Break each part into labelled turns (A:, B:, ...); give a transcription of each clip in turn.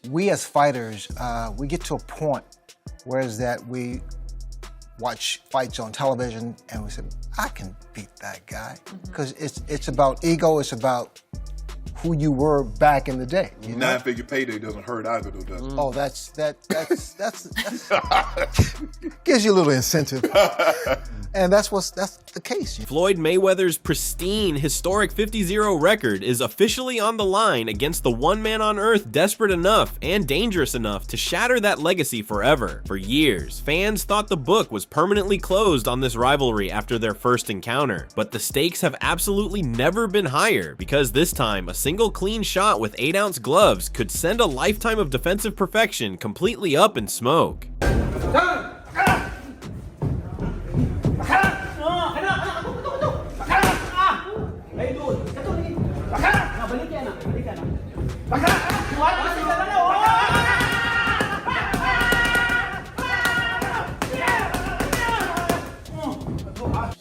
A: we as fighters, we get to a point where is that we watch fights on television and we say, I can beat that guy. Because it's about ego, it's about who you were back in the day. You know?
B: Nine-figure payday doesn't hurt either, though, does it?
A: Oh, that's gives you a little incentive. And that's the case.
C: Floyd Mayweather's pristine, historic 50-0 record is officially on the line against the one man on earth desperate enough and dangerous enough to shatter that legacy forever. For years, fans thought the book was permanently closed on this rivalry after their first encounter, but the stakes have absolutely never been higher, because this time, a single clean shot with 8-ounce gloves could send a lifetime of defensive perfection completely up in smoke.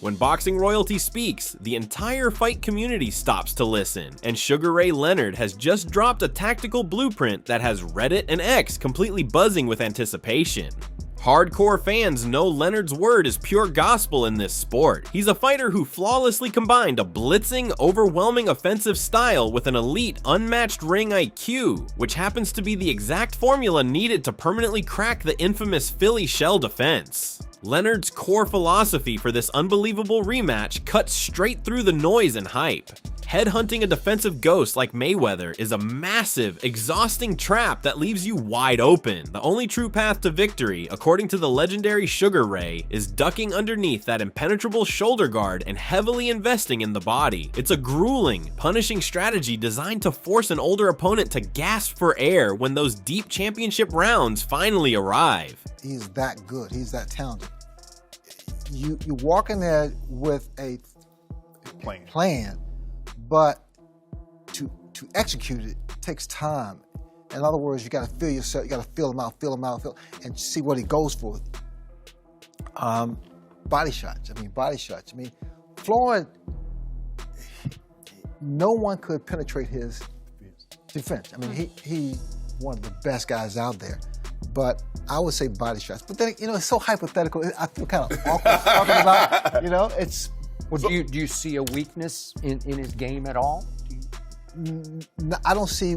C: When boxing royalty speaks, the entire fight community stops to listen, and Sugar Ray Leonard has just dropped a tactical blueprint that has Reddit and X completely buzzing with anticipation. Hardcore fans know Leonard's word is pure gospel in this sport. He's a fighter who flawlessly combined a blitzing, overwhelming offensive style with an elite, unmatched ring IQ, which happens to be the exact formula needed to permanently crack the infamous Philly shell defense. Leonard's core philosophy for this unbelievable rematch cuts straight through the noise and hype. Headhunting a defensive ghost like Mayweather is a massive, exhausting trap that leaves you wide open. The only true path to victory, according to the legendary Sugar Ray, is ducking underneath that impenetrable shoulder guard and heavily investing in the body. It's a grueling, punishing strategy designed to force an older opponent to gasp for air when those deep championship rounds finally arrive.
A: He's that good, he's that talented. You walk in there with a plan, but to execute it takes time. In other words, you got to feel yourself, you got to feel him out, and see what he goes for. Body shots. I mean, Floyd, no one could penetrate his defense. I mean, he one of the best guys out there. But I would say body shots. But then, it's so hypothetical. I feel kind of awkward talking about, it's...
D: Well, do you see a weakness in his game at all?
A: I don't see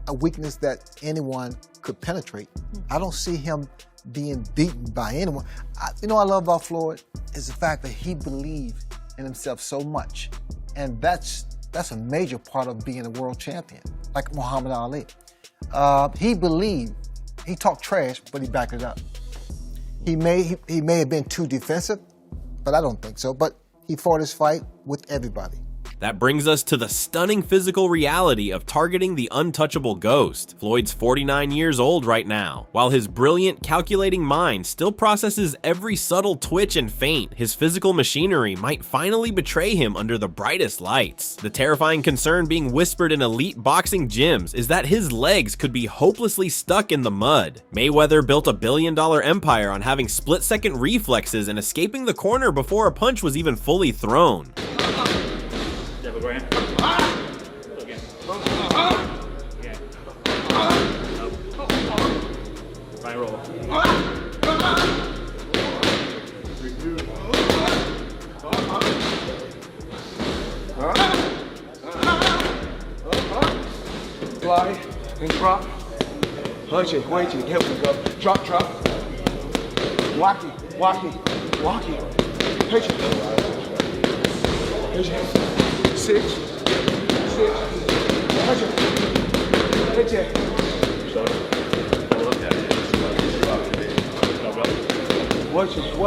A: a weakness that anyone could penetrate. I don't see him being beaten by anyone. What I love about Floyd is the fact that he believed in himself so much. And that's a major part of being a world champion, like Muhammad Ali. He believed. He talked trash, but he backed it up. He may have been too defensive, but I don't think so. But he fought his fight with everybody.
C: That brings us to the stunning physical reality of targeting the untouchable ghost. Floyd's 49 years old right now. While his brilliant, calculating mind still processes every subtle twitch and feint, his physical machinery might finally betray him under the brightest lights. The terrifying concern being whispered in elite boxing gyms is that his legs could be hopelessly stuck in the mud. Mayweather built a billion-dollar empire on having split-second reflexes and escaping the corner before a punch was even fully thrown.
E: Again. Right roll.
F: Fly and drop. Punch it, wait it, here we go. Drop. Walk it. Pitch it. Six. Pitch it.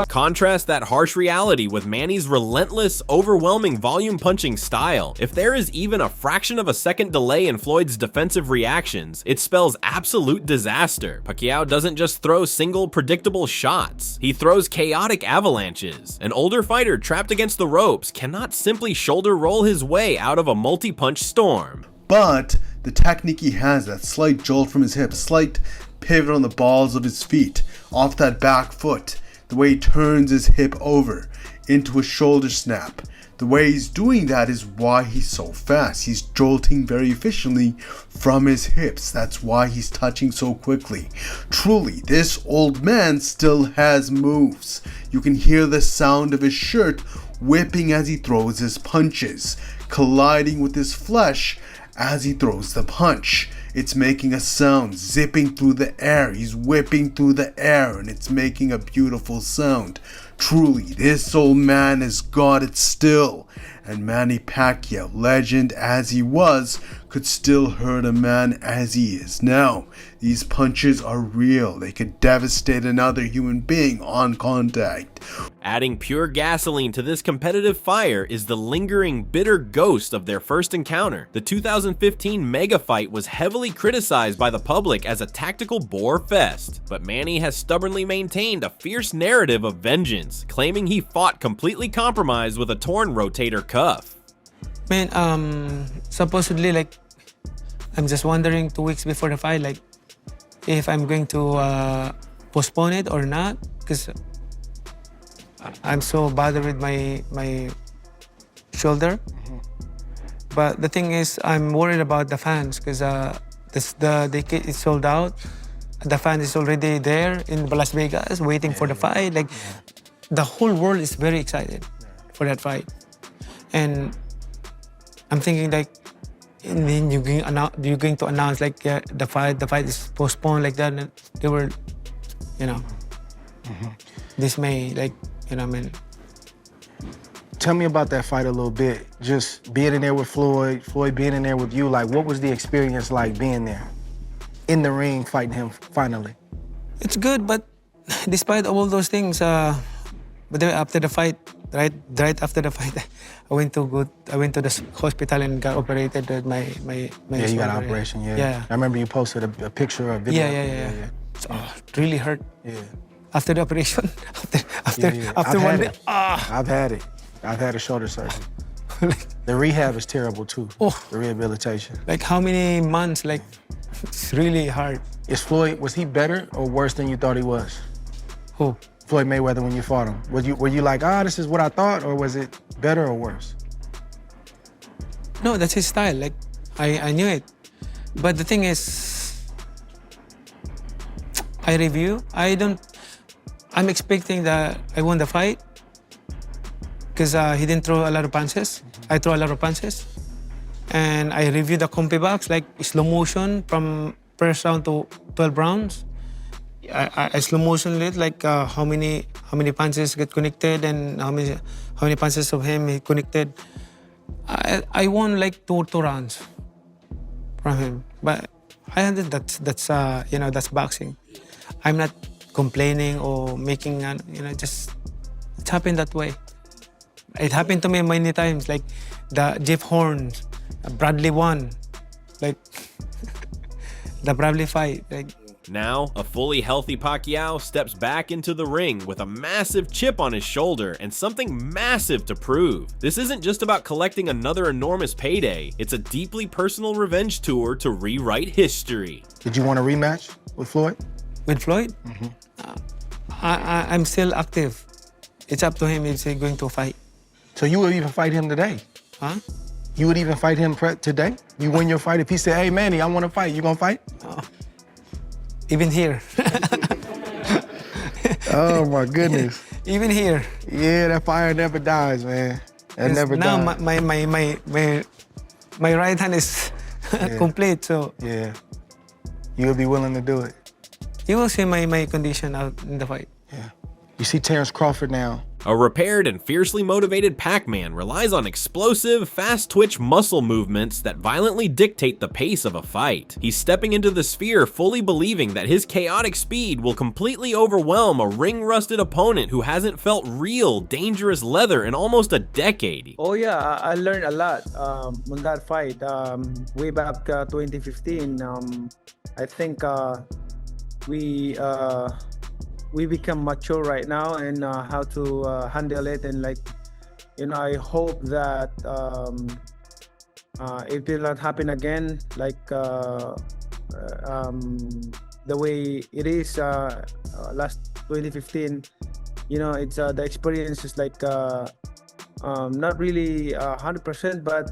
C: Contrast that harsh reality with Manny's relentless, overwhelming volume punching style. If there is even a fraction of a second delay in Floyd's defensive reactions, it spells absolute disaster. Pacquiao doesn't just throw single, predictable shots. He throws chaotic avalanches. An older fighter trapped against the ropes cannot simply shoulder roll his way out of a multi-punch storm.
G: But the technique he has, that slight jolt from his hip, slight pivot on the balls of his feet, off that back foot, the way he turns his hip over into a shoulder snap, The way he's doing that is why he's so fast. He's jolting very efficiently from his hips. That's why he's touching so quickly. Truly, this old man still has moves. You can hear the sound of his shirt whipping as he throws his punches, colliding with his flesh as he throws the punch. It's making a sound, zipping through the air. He's whipping through the air, and it's making a beautiful sound. Truly, this old man has got it still. And Manny Pacquiao, legend as he was, could still hurt a man as he is now. These punches are real. They could devastate another human being on contact.
C: Adding pure gasoline to this competitive fire is the lingering, bitter ghost of their first encounter. The 2015 mega fight was heavily criticized by the public as a tactical bore fest, but Manny has stubbornly maintained a fierce narrative of vengeance, claiming he fought completely compromised with a torn rotator cuff.
H: Man, supposedly, like, I'm just wondering 2 weeks before the fight, like, if I'm going to postpone it or not, because I'm so bothered with my shoulder. But the thing is, I'm worried about the fans, because the ticket is sold out. The fan is already there in Las Vegas waiting for the fight. Like, the whole world is very excited for that fight. And I'm thinking, like, and then you're going to announce, like, the fight is postponed, like that. And they were, dismayed, like, I mean.
I: Tell me about that fight a little bit. Just being in there with Floyd being in there with you. Like, what was the experience like being there in the ring fighting him finally?
H: It's good, but despite all those things, but then after the fight, right after the fight, I went to the hospital and got operated with my
I: Yeah, you got an operation, yeah. I remember you posted a picture or a video.
H: Yeah. So, it really hurt.
I: Yeah.
H: After the operation, after
I: I've
H: one
I: had
H: day,
I: it. I've had it. I've had a shoulder surgery. The rehab is terrible too. The rehabilitation.
H: Like, how many months? Like, it's really hard.
I: Is Floyd, was he better or worse than you thought he was?
H: Who?
I: Floyd Mayweather, when you fought him. Were you like, this is what I thought, or was it better or worse?
H: No, that's his style. Like, I knew it. But the thing is, I'm expecting that I won the fight because he didn't throw a lot of punches. I throw a lot of punches. And I review the compi box, like slow motion from first round to 12 rounds. I slow motion it, like how many punches get connected and how many punches of him he connected. I won like two rounds from him, but I understand that's boxing. I'm not complaining or making just it happened that way. It happened to me many times, like the Jeff Horns, Bradley won, like the Bradley fight, like.
C: Now, a fully healthy Pacquiao steps back into the ring with a massive chip on his shoulder and something massive to prove. This isn't just about collecting another enormous payday, it's a deeply personal revenge tour to rewrite history.
I: Did you want a rematch with Floyd?
H: With Floyd? I'm still active. It's up to him if he's going to fight.
I: So you would even fight him today?
H: Huh?
I: You would even fight him today? You win your fight, if he said, hey Manny, I want to fight, you gonna fight?
H: Even here.
I: Oh my goodness.
H: Even here.
I: Yeah, that fire never dies, man. That never dies.
H: Now my right hand is complete, so.
I: Yeah. You'll be willing to do it.
H: You will see my condition out in the fight.
I: Yeah. You see Terrence Crawford now.
C: A repaired and fiercely motivated Pac-Man relies on explosive, fast-twitch muscle movements that violently dictate the pace of a fight. He's stepping into the sphere fully believing that his chaotic speed will completely overwhelm a ring-rusted opponent who hasn't felt real, dangerous leather in almost a decade.
J: Oh yeah, I learned a lot on that fight. Way back 2015, I think we become mature right now and how to handle it, and I hope that it will not happen again, like the way it is last 2015. It's the experience is like Not really 100%, but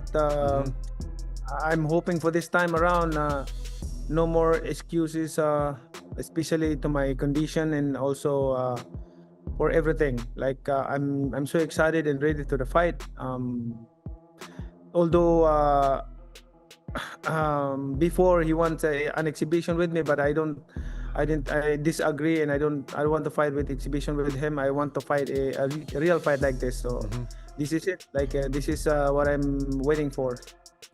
J: I'm hoping for this time around, no more excuses, especially to my condition and also for everything. Like I'm so excited and ready to the fight. Although before he wants an exhibition with me, but I disagree, and I don't want to fight with exhibition with him. I want to fight a real fight like this. So this is it. Like this is what I'm waiting for.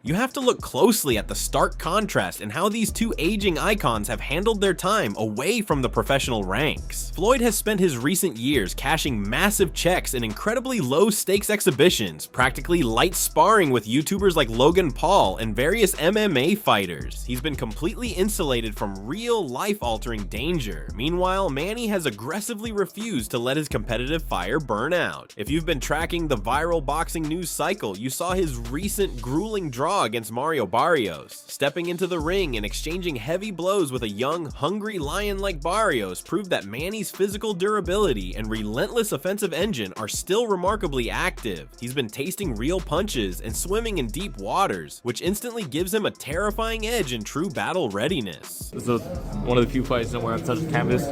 C: You have to look closely at the stark contrast in how these two aging icons have handled their time away from the professional ranks. Floyd has spent his recent years cashing massive checks in incredibly low stakes exhibitions, practically light sparring with YouTubers like Logan Paul and various MMA fighters. He's been completely insulated from real life-altering danger. Meanwhile, Manny has aggressively refused to let his competitive fire burn out. If you've been tracking the viral boxing news cycle, you saw his recent grueling draw against Mario Barrios. Stepping into the ring and exchanging heavy blows with a young, hungry lion like Barrios proved that Manny's physical durability and relentless offensive engine are still remarkably active. He's been tasting real punches and swimming in deep waters, which instantly gives him a terrifying edge in true battle readiness.
E: This is one of the few fights where I've touched the canvas.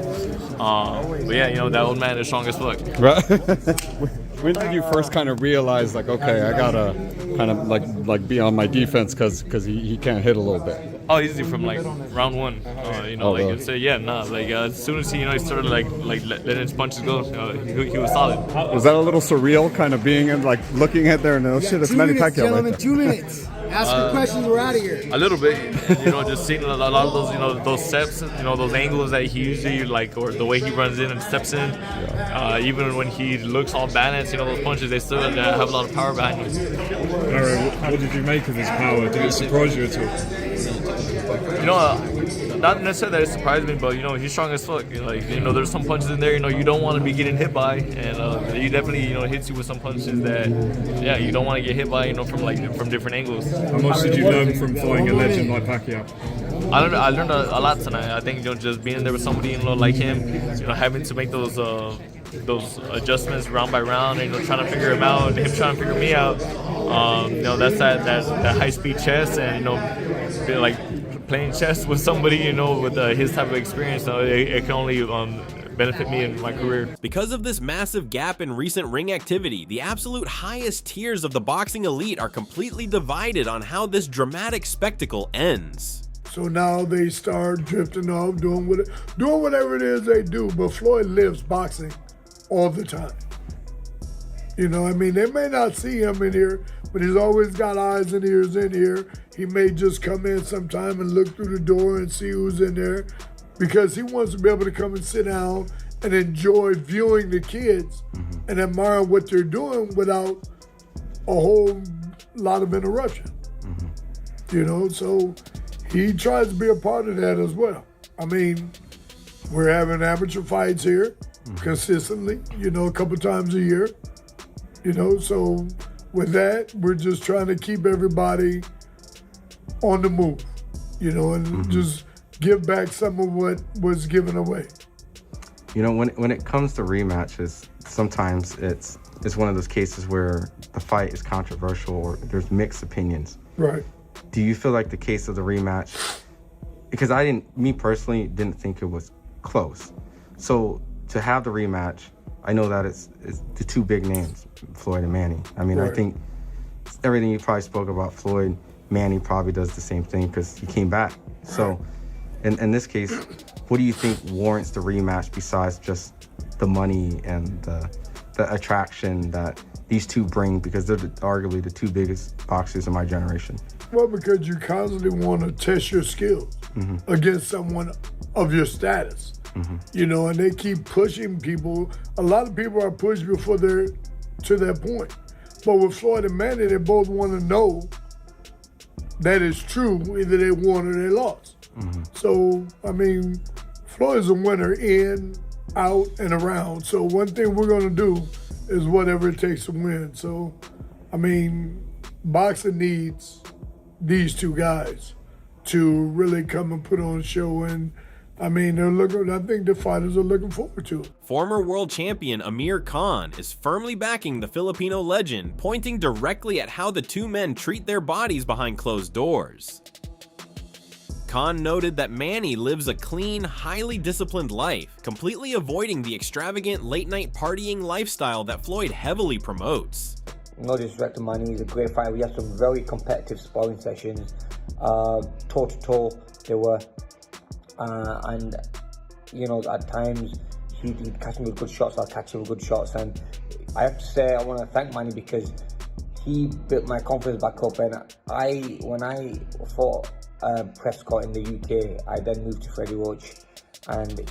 E: But yeah, you know, that old man is strong as fuck.
K: Right. When did you first kind of realize, like, okay, I gotta kind of like be on my defense because he can't hit a little bit?
E: Oh, easy from like round one. You know, like really? So yeah, as soon as he started like letting his punches go, he was solid.
K: Was that a little surreal, kind of being in, like, looking at there and oh shit, it's Manny Pacquiao?
L: Gentlemen, 2 minutes. Ask your questions, we're out of here.
E: A little bit, you know, just seeing a lot of those, those steps, those angles that he usually or the way he runs in and steps in. Even when he looks all balanced, those punches, they still have a lot of power behind them.
M: What did you make of his power? Did it surprise you at all?
E: Not necessarily that it surprised me, but he's strong as fuck. There's some punches in there you don't want to be getting hit by, and he definitely hits you with some punches that you don't want to get hit by from different angles.
M: How much did you learn from fighting a legend like Pacquiao?
E: I learned a lot tonight. I think just being there with somebody like him, having to make those adjustments round by round, and trying to figure him out, and him trying to figure me out. That's that high speed chess, and like playing chess with somebody with his type of experience. It can only benefit me in my career.
C: Because of this massive gap in recent ring activity, the absolute highest tiers of the boxing elite are completely divided on how this dramatic spectacle ends.
N: So now they start drifting off, doing whatever it is they do. But Floyd lives boxing all the time. They may not see him in here, but he's always got eyes and ears in here. He may just come in sometime and look through the door and see who's in there, because he wants to be able to come and sit down and enjoy viewing the kids and admire what they're doing without a whole lot of interruption. So he tries to be a part of that as well. We're having amateur fights here consistently, a couple times a year. So with that, we're just trying to keep everybody on the move, and just give back some of what was given away.
O: When it comes to rematches, sometimes it's one of those cases where the fight is controversial or there's mixed opinions.
N: Right.
O: Do you feel like the case of the rematch, because me personally didn't think it was close. So to have the rematch, I know that it's the two big names, Floyd and Manny. Right. I think everything you probably spoke about Floyd, Manny probably does the same thing because he came back. So in this case, what do you think warrants the rematch besides just the money and the attraction that these two bring, because they're arguably the two biggest boxers in my generation?
N: Well, because you constantly want to test your skills against someone of your status. And they keep pushing people. A lot of people are pushed before they're to that point. But with Floyd and Manny, they both want to know that it's true, either they won or they lost. So, Floyd's a winner in, out, and around. So one thing we're going to do is whatever it takes to win. So, boxing needs these two guys to really come and put on a show. And I mean, I think the fighters are looking forward to it.
C: Former world champion Amir Khan is firmly backing the Filipino legend, pointing directly at how the two men treat their bodies behind closed doors. Khan noted that Manny lives a clean, highly disciplined life, completely avoiding the extravagant late-night partying lifestyle that Floyd heavily promotes.
P: No disrespect to Manny, he's a great fighter. We had some very competitive sparring sessions, toe-to-toe they were. And, you know, at times he'd catch me with good shots, I'll catch him with good shots. And I have to say, I want to thank Manny because he built my confidence back up. And when I fought Prescott in the UK, I then moved to Freddie Roach. And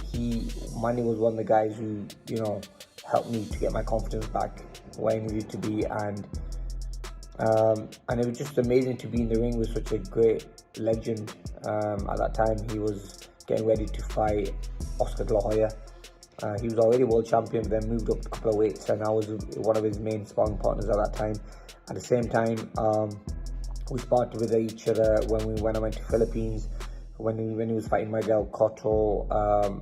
P: Manny was one of the guys who, you know, helped me to get my confidence back where I needed to be. And it was just amazing to be in the ring with such a great legend. At that time, he was getting ready to fight Oscar De La Hoya. He was already world champion, then moved up a couple of weights, and I was one of his main sparring partners at that time. At the same time, we sparred with each other when I went to Philippines, when he was fighting Miguel Cotto,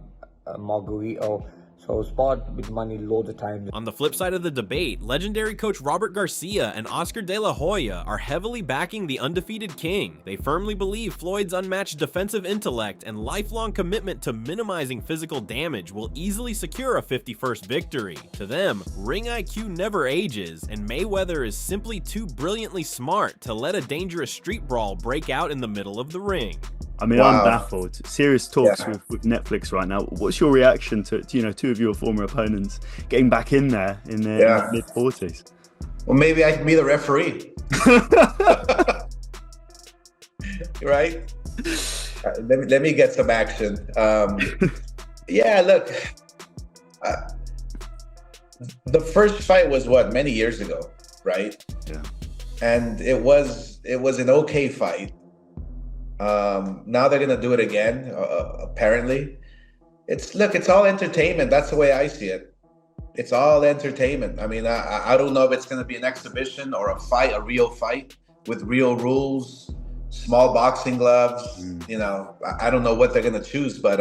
P: Margarito. So I sparred with Manny loads of times.
C: On the flip side of the debate, legendary coach Robert Garcia and Oscar De La Hoya are heavily backing the undefeated king. They firmly believe Floyd's unmatched defensive intellect and lifelong commitment to minimizing physical damage will easily secure a 51st victory. To them, ring IQ never ages, and Mayweather is simply too brilliantly smart to let a dangerous street brawl break out in the middle of the ring.
Q: I mean, wow. I'm baffled. Serious talks with Netflix right now. What's your reaction to two of your former opponents getting back in there in their mid-40s?
R: Well, maybe I can be the referee. Right? Let me get some action. Yeah, look. The first fight was many years ago, right?
Q: Yeah.
R: And it was an okay fight. Now they're gonna do it again, apparently. It's all entertainment. That's the way I see it. It's all entertainment. I mean, I don't know if it's gonna be an exhibition or a real fight with real rules, small boxing gloves. You know, I don't know what they're gonna choose, but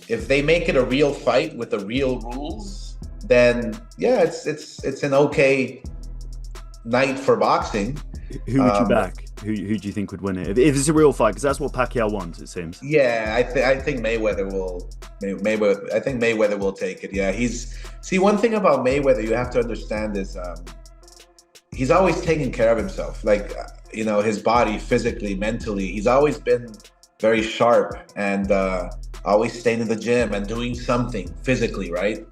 R: if they make it a real fight with the real rules, then yeah, it's an okay night for boxing.
Q: Who would you back? Who do you think would win it? If it's a real fight, because that's what Pacquiao wants, it seems.
R: Yeah, I think Mayweather will. I think Mayweather will take it. Yeah, one thing about Mayweather you have to understand is he's always taking care of himself. Like, you know, his body, physically, mentally, he's always been very sharp and always staying in the gym and doing something physically, right?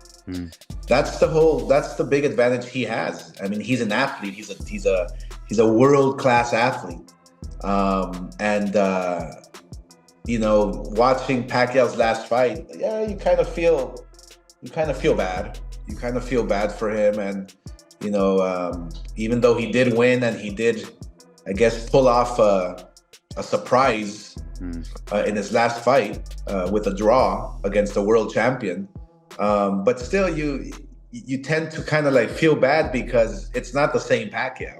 R: That's the big advantage he has. I mean, he's an athlete. He's a world-class athlete. You know, watching Pacquiao's last fight, yeah, you kind of feel bad. You kind of feel bad for him. And, you know, even though he did win and he did, I guess, pull off a surprise in his last fight with a draw against the world champion. But still, you tend to kind of like feel bad because it's not the same Pacquiao.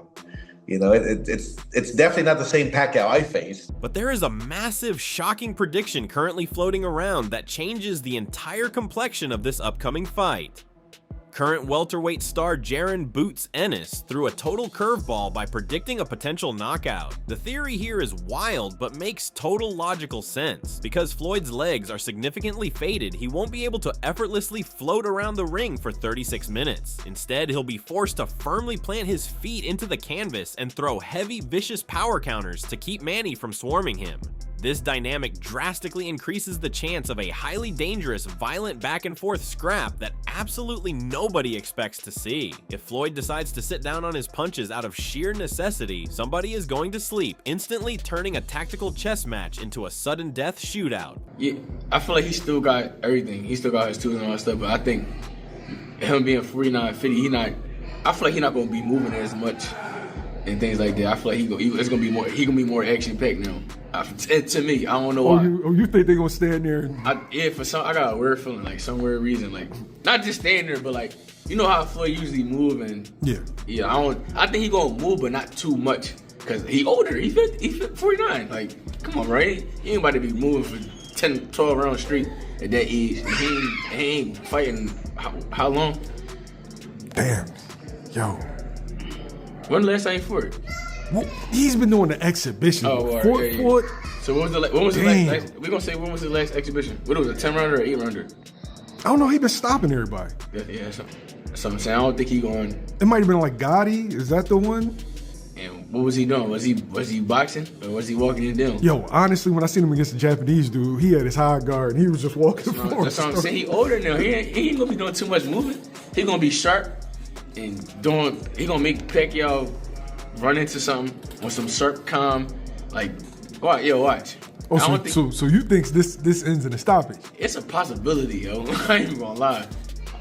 R: You know, it's definitely not the same Pacquiao I faced.
C: But there is a massive, shocking prediction currently floating around that changes the entire complexion of this upcoming fight. Current welterweight star Jaron Boots Ennis threw a total curveball by predicting a potential knockout. The theory here is wild, but makes total logical sense. Because Floyd's legs are significantly faded, he won't be able to effortlessly float around the ring for 36 minutes. Instead, he'll be forced to firmly plant his feet into the canvas and throw heavy, vicious power counters to keep Manny from swarming him. This dynamic drastically increases the chance of a highly dangerous, violent back-and-forth scrap that absolutely nobody expects to see. If Floyd decides to sit down on his punches out of sheer necessity, somebody is going to sleep, instantly turning a tactical chess match into a sudden death shootout.
S: Yeah, I feel like he still got everything. He still got his tools and all that stuff, but I think him being 49, 50, I feel like he's not going to be moving as much and things like that. I feel like he gonna be more action packed now. To me, I don't know why.
F: You think they're gonna stand there?
S: I got a weird feeling, like some weird reason, like not just stand there, but like, you know how Floyd usually move and I think he gonna move, but not too much, cause he older. He 49. Like, come on, right? He ain't about to be moving for 10, 12 round streak at that age. And he ain't fighting how long?
T: Damn. Yo.
S: When the last time he fought?
T: Well, he's been doing the exhibition.
S: Oh, right,
T: Fort.
S: So when was the last? We gonna say when was his last exhibition? What was it, 10 rounder or 8 rounder?
T: I don't know. He been stopping everybody.
S: Yeah, that's what I'm saying. I don't think he going.
T: It might have been like Gotti. Is that the one?
S: And what was he doing? Was he boxing or was he walking it down?
T: Yo, honestly, when I seen him against the Japanese dude, he had his high guard and he was just walking forward.
S: That's what I'm saying. He older now. He ain't gonna be doing too much moving. He gonna be sharp and he gonna make Pacquiao run into something on some sharp calm. Like, watch.
T: Oh, so you think this ends in a stoppage?
S: It's a possibility, yo. I ain't even gonna lie.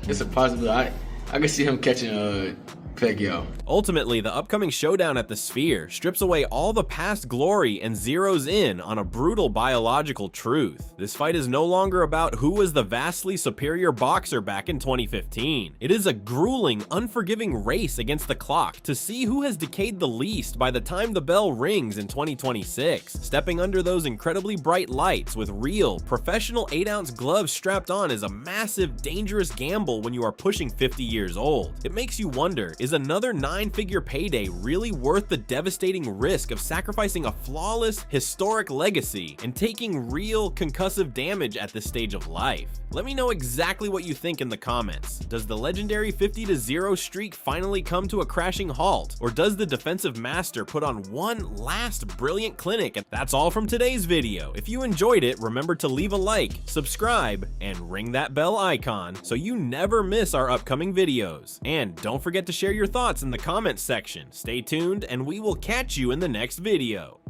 S: It's a possibility. I can see him catching Pacquiao.
C: Ultimately, the upcoming showdown at the Sphere strips away all the past glory and zeroes in on a brutal biological truth. This fight is no longer about who was the vastly superior boxer back in 2015. It is a grueling, unforgiving race against the clock to see who has decayed the least by the time the bell rings in 2026. Stepping under those incredibly bright lights with real, professional 8-ounce gloves strapped on is a massive, dangerous gamble when you are pushing 50 years old. It makes you wonder, is another 9-figure payday really worth the devastating risk of sacrificing a flawless, historic legacy and taking real concussive damage at this stage of life? Let me know exactly what you think in the comments. Does the legendary 50-0 streak finally come to a crashing halt? Or does the defensive master put on one last brilliant clinic? And that's all from today's video. If you enjoyed it, remember to leave a like, subscribe, and ring that bell icon so you never miss our upcoming videos. And don't forget to share your thoughts in the comments section. Stay tuned, and we will catch you in the next video.